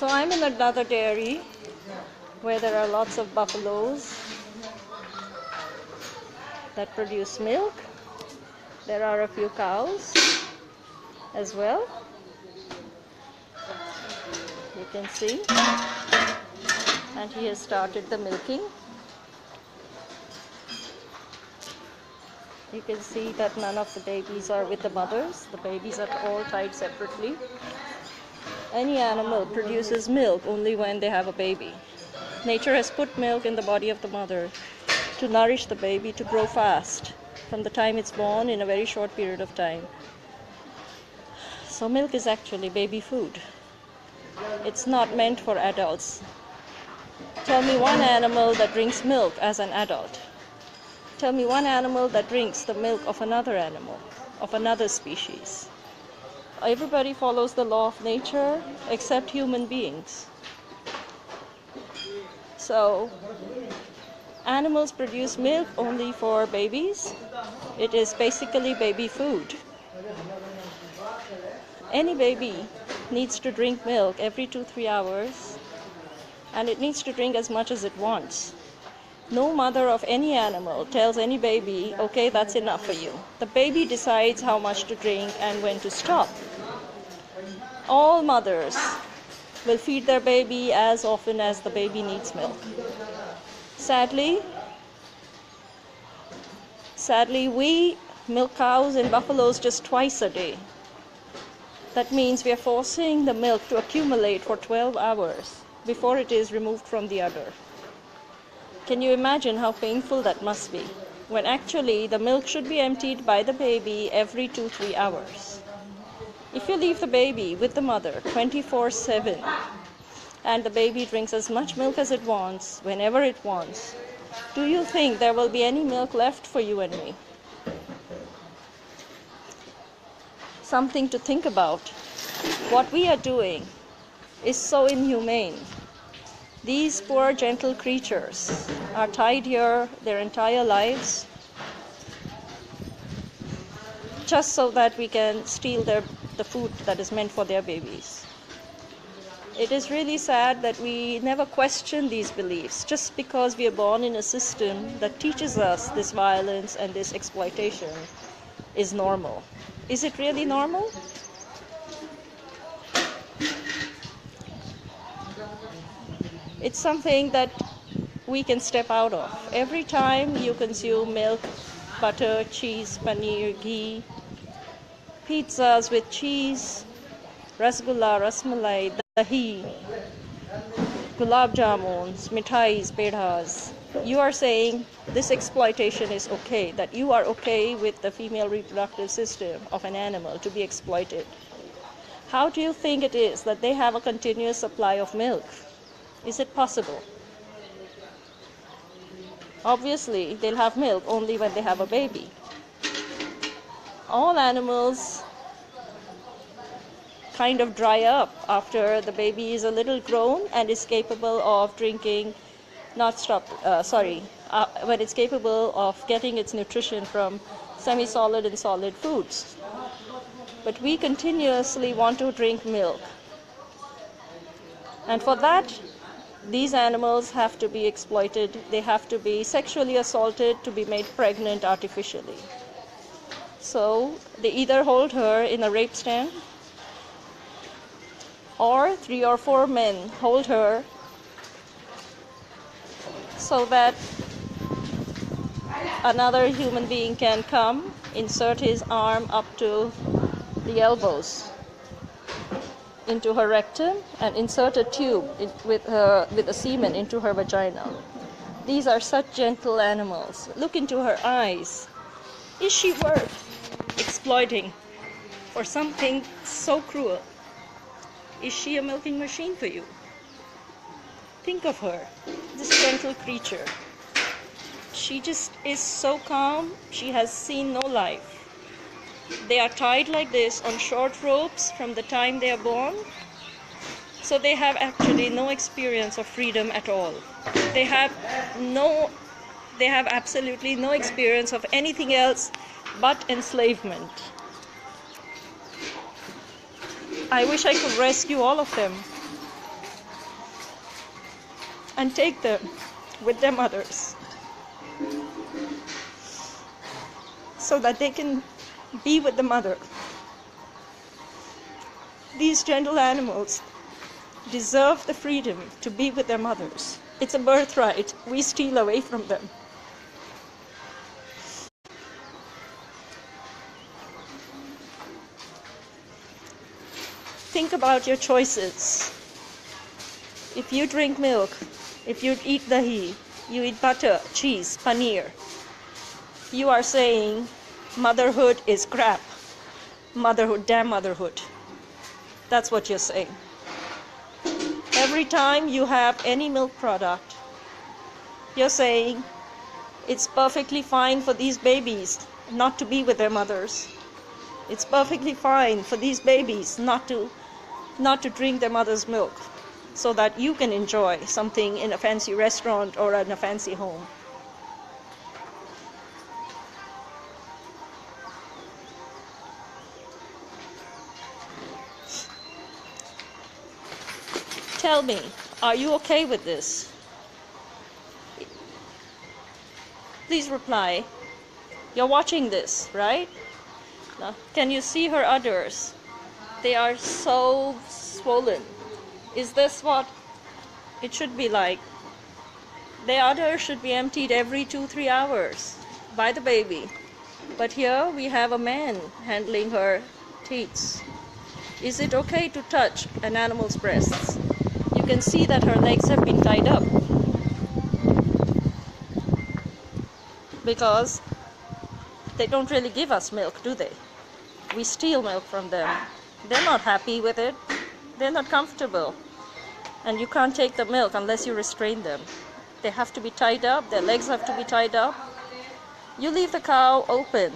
So I'm in another dairy where there are lots of buffaloes that produce milk. There are a few cows as well. You can see. And he has started the milking. You can see that none of the babies are with the mothers. The babies are all tied separately. Any animal produces milk only when they have a baby. Nature has put milk in the body of the mother to nourish the baby to grow fast from the time it's born in a very short period of time. So milk is actually baby food. It's not meant for adults. Tell me one animal that drinks milk as an adult. Tell me one animal that drinks the milk of another animal, of another species. Everybody follows the law of nature except human beings. So, animals produce milk only for babies. It is basically baby food. Any baby needs to drink milk every 2-3 hours, and it needs to drink as much as it wants. No mother of any animal tells any baby, okay, that's enough for you. The baby decides how much to drink and when to stop. All mothers will feed their baby as often as the baby needs milk. Sadly, we milk cows and buffaloes just twice a day. That means we are forcing the milk to accumulate for 12 hours before it is removed from the udder. Can you imagine how painful that must be, when actually the milk should be emptied by the baby every 2-3 hours? If you leave the baby with the mother 24/7 and the baby drinks as much milk as it wants, whenever it wants, do you think there will be any milk left for you and me? Something to think about. What we are doing is so inhumane. These poor gentle creatures are tied here their entire lives just so that we can steal the food that is meant for their babies. It is really sad that we never question these beliefs just because we are born in a system that teaches us this violence and this exploitation is normal. Is it really normal? It's something that we can step out of. Every time you consume milk, butter, cheese, paneer, ghee, pizzas with cheese, rasgulla, rasmalai, dahi, gulab jamuns, mithais, pedhas, you are saying this exploitation is okay, that you are okay with the female reproductive system of an animal to be exploited. How do you think it is that they have a continuous supply of milk? Is it possible? Obviously, they'll have milk only when they have a baby. All animals kind of dry up after the baby is a little grown and is capable of drinking, when it's capable of getting its nutrition from semi-solid and solid foods. But we continuously want to drink milk. And for that, these animals have to be exploited. They have to be sexually assaulted to be made pregnant artificially. So they either hold her in a rape stand, or 3 or 4 men hold her so that another human being can come, insert his arm up to the elbows into her rectum and insert a tube with a semen into her vagina. These are such gentle animals. Look into her eyes. Is she worth exploiting for something so cruel? Is she a milking machine for you? Think of her, this gentle creature. She just is so calm. She has seen no life. They are tied like this on short ropes from the time they are born. So they have actually no experience of freedom at all. They have absolutely no experience of anything else but enslavement. I wish I could rescue all of them. and take them with their mothers so that they can be with the mother. These gentle animals deserve the freedom to be with their mothers. It's a birthright we steal away from them. Think about your choices. If you drink milk, if you eat dahi, you eat butter, cheese, paneer, you are saying motherhood is crap. Motherhood, damn motherhood. That's what you're saying. Every time you have any milk product, you're saying it's perfectly fine for these babies not to be with their mothers. It's perfectly fine for these babies not to drink their mother's milk so that you can enjoy something in a fancy restaurant or in a fancy home. Tell me, are you okay with this? Please reply. You're watching this, right? Now, can you see her udders? They are so swollen. Is this what it should be like? The udder should be emptied every 2-3 hours by the baby. But here we have a man handling her teats. Is it okay to touch an animal's breasts? You can see that her legs have been tied up because they don't really give us milk, do they? We steal milk from them. They're not happy with it. They're not comfortable. And you can't take the milk unless you restrain them. They have to be tied up. Their legs have to be tied up. You leave the cow open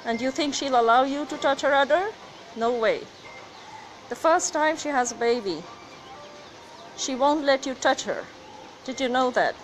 and you think she'll allow you to touch her udder? No way. The first time she has a baby, she won't let you touch her. Did you know that?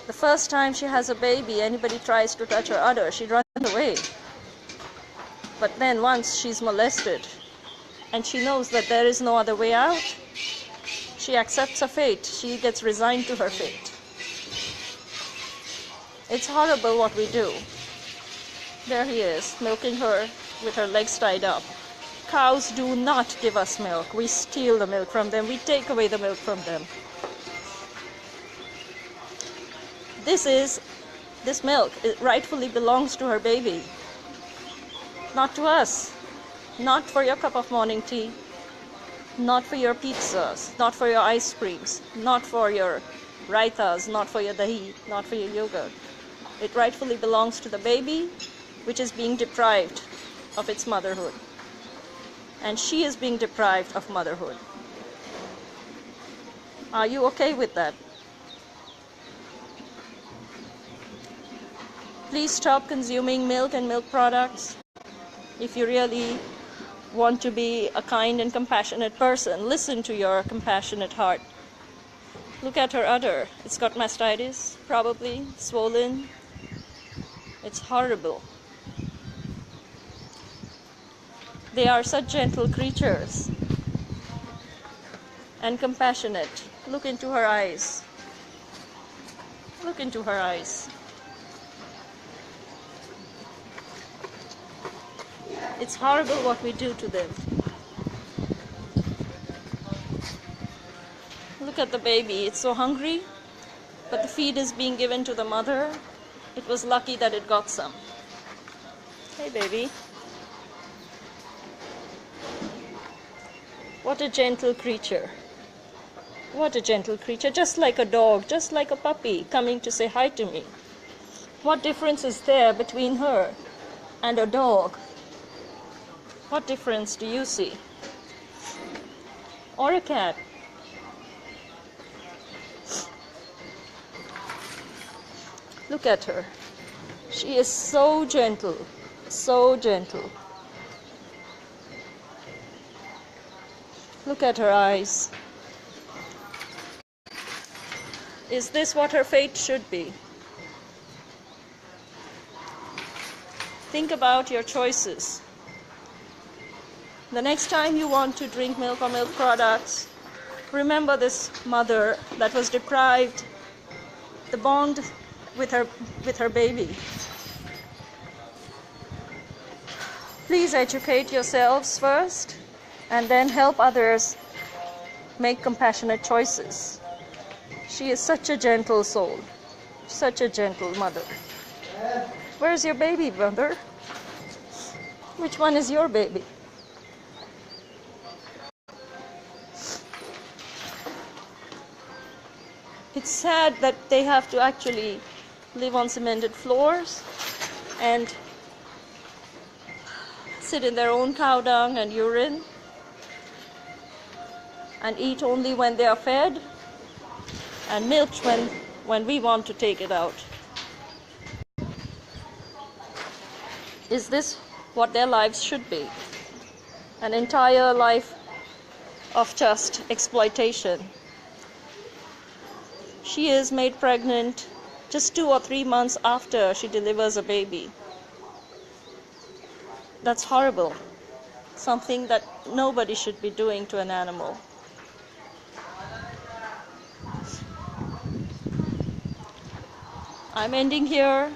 The first time she has a baby, anybody tries to touch her udder, she runs away. But then once she's molested and she knows that there is no other way out, she accepts her fate. She gets resigned to her fate. It's horrible what we do. There he is, milking her with her legs tied up. Cows do not give us milk. We steal the milk from them. We take away the milk from them. This milk, it rightfully belongs to her baby, not to us. Not for your cup of morning tea, not for your pizzas, not for your ice creams, not for your raitas, not for your dahi, not for your yogurt. It rightfully belongs to the baby, which is being deprived of its motherhood. And she is being deprived of motherhood. Are you okay with that? Please stop consuming milk and milk products. If you really want to be a kind and compassionate person, listen to your compassionate heart. Look at her udder. It's got mastitis, probably, swollen. It's horrible. They are such gentle creatures and compassionate. Look into her eyes. Look into her eyes. It's horrible what we do to them. Look at the baby. It's so hungry, but the feed is being given to the mother. It was lucky that it got some. Hey, baby. What a gentle creature. What a gentle creature. Just like a dog, just like a puppy coming to say hi to me. What difference is there between her and a dog? What difference do you see? Or a cat? Look at her. She is so gentle, so gentle. Look at her eyes. Is this what her fate should be? Think about your choices. The next time you want to drink milk or milk products, Remember this mother that was deprived the bond with her baby. Please educate yourselves first and then help others make compassionate choices. She is such a gentle soul, such a gentle mother. Where's your baby, brother? Which one is your baby? It's sad that they have to actually live on cemented floors and sit in their own cow dung and urine and eat only when they are fed and milked when we want to take it out. Is this what their lives should be? An entire life of just exploitation. She is made pregnant just 2 or 3 months after she delivers a baby. That's horrible. Something that nobody should be doing to an animal. I'm ending here.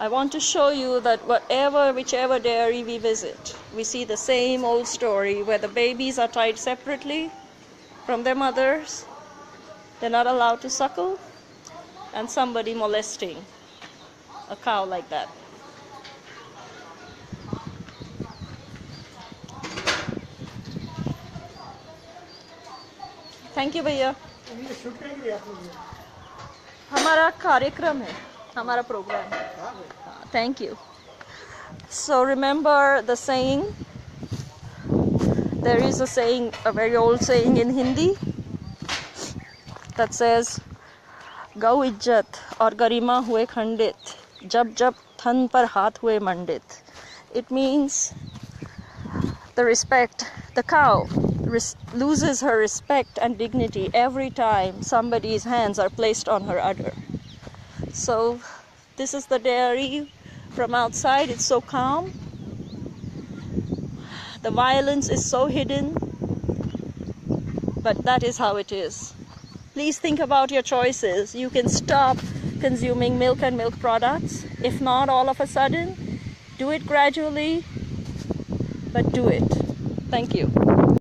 I want to show you that whichever dairy we visit, we see the same old story where the babies are tied separately from their mothers. They're not allowed to suckle, and somebody molesting a cow like that. Thank you, भैया. हमारा कार्यक्रम है, हमारा program है. Thank you. So remember the saying. There is a saying, a very old saying in Hindi, that says, गौ इज्जत और गरिमा हुए खंडित, जब जब थन पर हाथ हुए मंडित. It means the respect, the cow loses her respect and dignity every time somebody's hands are placed on her udder. So this is the dairy from outside. It's so calm. The violence is so hidden, but that is how it is. Please think about your choices. You can stop consuming milk and milk products. If not all of a sudden, do it gradually, but do it. Thank you.